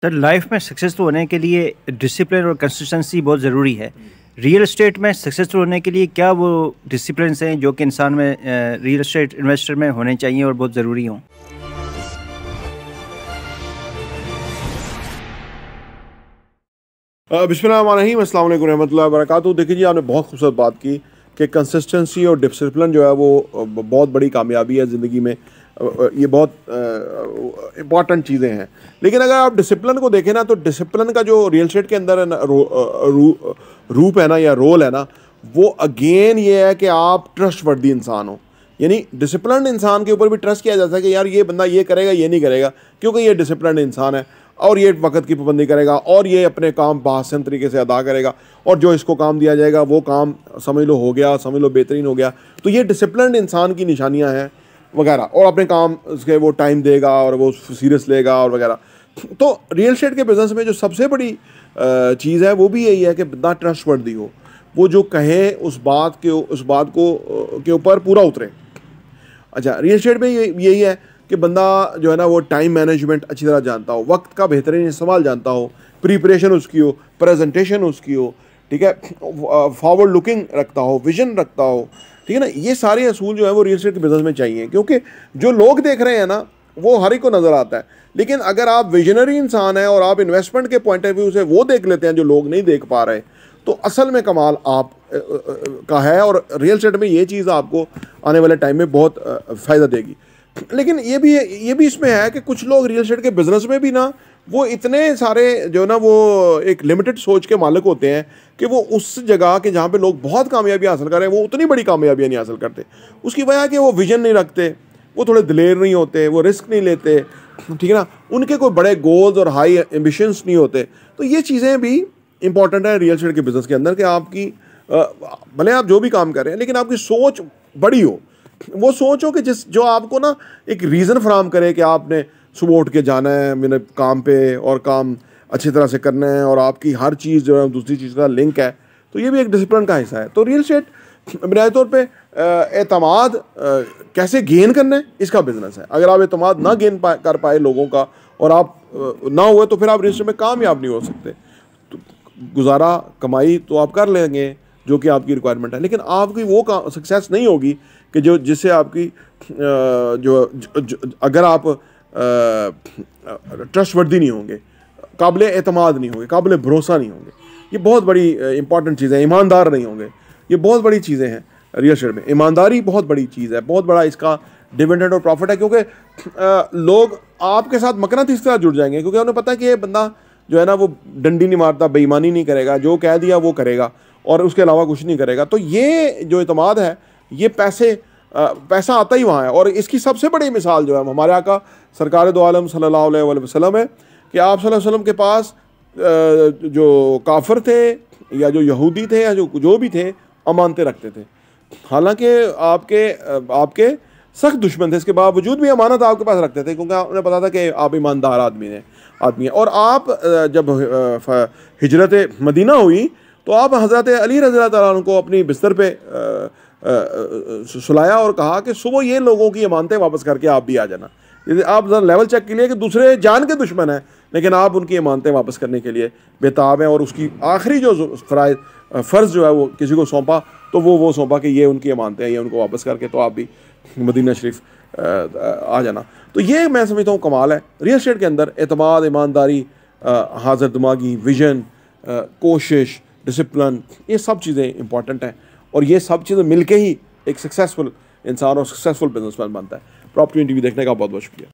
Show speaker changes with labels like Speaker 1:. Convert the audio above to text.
Speaker 1: سر life میں successful ہونے کے لیے ڈسپلن اور کنسسٹنسی بہت ضروری ہے. ریئل اسٹیٹ میں سکسیزفل ہونے کے لیے کیا وہ ڈسپلنس ہیں جو کہ انسان میں ریئل اسٹیٹ انویسٹر میں ہونے چاہیے اور بہت ضروری ہوں؟
Speaker 2: بسم اللہ الرحمن الرحیم. السلام علیکم رحمۃ اللہ وبرکاتہ. دیکھیے جی، آپ نے بہت خوبصورت بات کی کہ کنسسٹنسی اور ڈسپلن جو ہے وہ بہت بڑی کامیابی ہے زندگی میں. یہ بہت امپورٹنٹ چیزیں ہیں. لیکن اگر آپ ڈسپلن کو دیکھیں نا، تو ڈسپلن کا جو ریئل اسٹیٹ کے اندر روپ ہے نا یا رول ہے نا، وہ اگین یہ ہے کہ آپ ٹرسٹ وردی انسان ہو. یعنی ڈسپلنڈ انسان کے اوپر بھی ٹرسٹ کیا جاتا ہے کہ یار یہ بندہ یہ کرے گا، یہ نہیں کرے گا، کیونکہ یہ ڈسپلنڈ انسان ہے اور یہ وقت کی پابندی کرے گا اور یہ اپنے کام بحسن طریقے سے ادا کرے گا، اور جو اس کو کام دیا جائے گا وہ کام سمجھ لو ہو گیا، سمجھ لو بہترین ہو گیا. تو یہ ڈسپلنڈ انسان کی نشانیاں ہیں وغیرہ، اور اپنے کام اس کے وہ ٹائم دے گا اور وہ سیریس لے گا اور وغیرہ. تو ریئل اسٹیٹ کے بزنس میں جو سب سے بڑی چیز ہے وہ بھی یہی ہے کہ بندہ ٹرسٹ وردی ہو. وہ جو کہے اس بات کے اوپر پورا اترے. اچھا، ریئل اسٹیٹ میں یہی ہے کہ بندہ جو ہے نا وہ ٹائم مینجمنٹ اچھی طرح جانتا ہو، وقت کا بہترین استعمال جانتا ہو، پریپریشن اس کی ہو، پریزنٹیشن اس کی ہو، ٹھیک ہے، فارورڈ لکنگ رکھتا ہو، ویژن رکھتا ہو، ٹھیک ہے نا. یہ سارے اصول جو ہیں وہ ریئل اسٹیٹ کے بزنس میں چاہیے، کیونکہ جو لوگ دیکھ رہے ہیں نا وہ ہر ایک کو نظر آتا ہے. لیکن اگر آپ ویژنری انسان ہیں اور آپ انویسٹمنٹ کے پوائنٹ آف ویو سے وہ دیکھ لیتے ہیں جو لوگ نہیں دیکھ پا رہے، تو اصل میں کمال آپ کا ہے. اور ریئل اسٹیٹ میں یہ چیز آپ کو آنے والے ٹائم میں بہت فائدہ دے گی. لیکن یہ بھی اس میں ہے کہ کچھ لوگ ریئل اسٹیٹ کے بزنس میں بھی نا وہ اتنے سارے جو نا وہ ایک لمیٹڈ سوچ کے مالک ہوتے ہیں کہ وہ اس جگہ کہ جہاں پہ لوگ بہت کامیابی حاصل کر رہے ہیں وہ اتنی بڑی کامیابیاں نہیں حاصل کرتے. اس کی وجہ کہ وہ ویژن نہیں رکھتے، وہ تھوڑے دلیر نہیں ہوتے، وہ رسک نہیں لیتے، ٹھیک ہے نا، ان کے کوئی بڑے گولز اور ہائی ایمبیشنس نہیں ہوتے. تو یہ چیزیں بھی امپورٹنٹ ہیں ریئل اسٹیٹ کے بزنس کے اندر کہ آپ کی بھلے آپ جو بھی کام کر رہے ہیں لیکن آپ کی سوچ بڑی ہو. وہ سوچ ہو کہ جو آپ کو نا ایک ریزن فراہم کرے کہ آپ نے صبح اٹھ کے جانا ہے میرے کام پہ اور کام اچھی طرح سے کرنا ہے، اور آپ کی ہر چیز جو ہے دوسری چیز کا لنک ہے. تو یہ بھی ایک ڈسپلن کا حصہ ہے. تو ریئل اسٹیٹ بنیادی طور پہ اعتماد کیسے گین کرنا ہے اس کا بزنس ہے. اگر آپ اعتماد نہ گین کر پائے لوگوں کا اور آپ نہ ہوئے تو پھر آپ ریئل اسٹیٹ میں کامیاب نہیں ہو سکتے. تو گزارا کمائی تو آپ کر لیں گے جو کہ آپ کی ریکوائرمنٹ ہے، لیکن آپ کی وہ سکسیس نہیں ہوگی کہ جس سے آپ کی اگر آپ ٹرسٹ وردی نہیں ہوں گے، قابل اعتماد نہیں ہوں گے، قابل بھروسہ نہیں ہوں گے. یہ بہت بڑی امپورٹنٹ چیزیں ہیں. ایماندار نہیں ہوں گے، یہ بہت بڑی چیزیں ہیں ریئل اسٹیٹ میں. ایمانداری بہت بڑی چیز ہے، بہت بڑا اس کا ڈیویڈنڈ اور پروفٹ ہے، کیونکہ لوگ آپ کے ساتھ مقناطیس طرح جڑ جائیں گے، کیونکہ انہیں پتہ ہے کہ یہ بندہ جو ہے نا وہ ڈنڈی نہیں مارتا، بے ایمانی نہیں کرے گا، جو کہہ دیا وہ کرے گا اور اس کے علاوہ کچھ نہیں کرے گا. تو یہ جو اعتماد ہے یہ پیسہ آتا ہی وہاں ہے. اور اس کی سب سے بڑی مثال جو ہے ہمارے آقا سرکار دو عالم صلی اللہ علیہ وسلم ہے کہ آپ صلی اللہ علیہ وسلم کے پاس جو کافر تھے یا جو یہودی تھے یا جو بھی تھے امانتیں رکھتے تھے. حالانکہ آپ کے سخت دشمن تھے، اس کے باوجود بھی امانت آپ کے پاس رکھتے تھے، کیونکہ انہیں پتا تھا کہ آپ ایماندار آدمی ہیں. اور آپ جب ہجرت مدینہ ہوئی تو آپ حضرت علی رضی اللہ تعالیٰ عنہ کو اپنی بستر پہ سلایا اور کہا کہ صبح یہ لوگوں کی امانتیں واپس کر کے آپ بھی آ جانا. آپ ذرا لیول چیک کے لیے کہ دوسرے جان کے دشمن ہیں لیکن آپ ان کی امانتیں واپس کرنے کے لیے بےتاب ہیں. اور اس کی آخری جو فرض جو ہے وہ کسی کو سونپا تو وہ سونپا کہ یہ ان کی امانتیں ہیں، یہ ان کو واپس کر کے تو آپ بھی مدینہ شریف آ جانا. تو یہ میں سمجھتا ہوں کمال ہے ریئل اسٹیٹ کے اندر. اعتماد، ایمانداری، حاضر دماغی، ویژن، کوشش، ڈسپلن، یہ سب چیزیں امپورٹنٹ ہیں. اور یہ سب چیزیں مل کے ہی ایک سکسیسفل انسان اور سکسیسفل بزنس مین بنتا ہے. پراپرٹی ٹی وی دیکھنے کا بہت بہت شکریہ.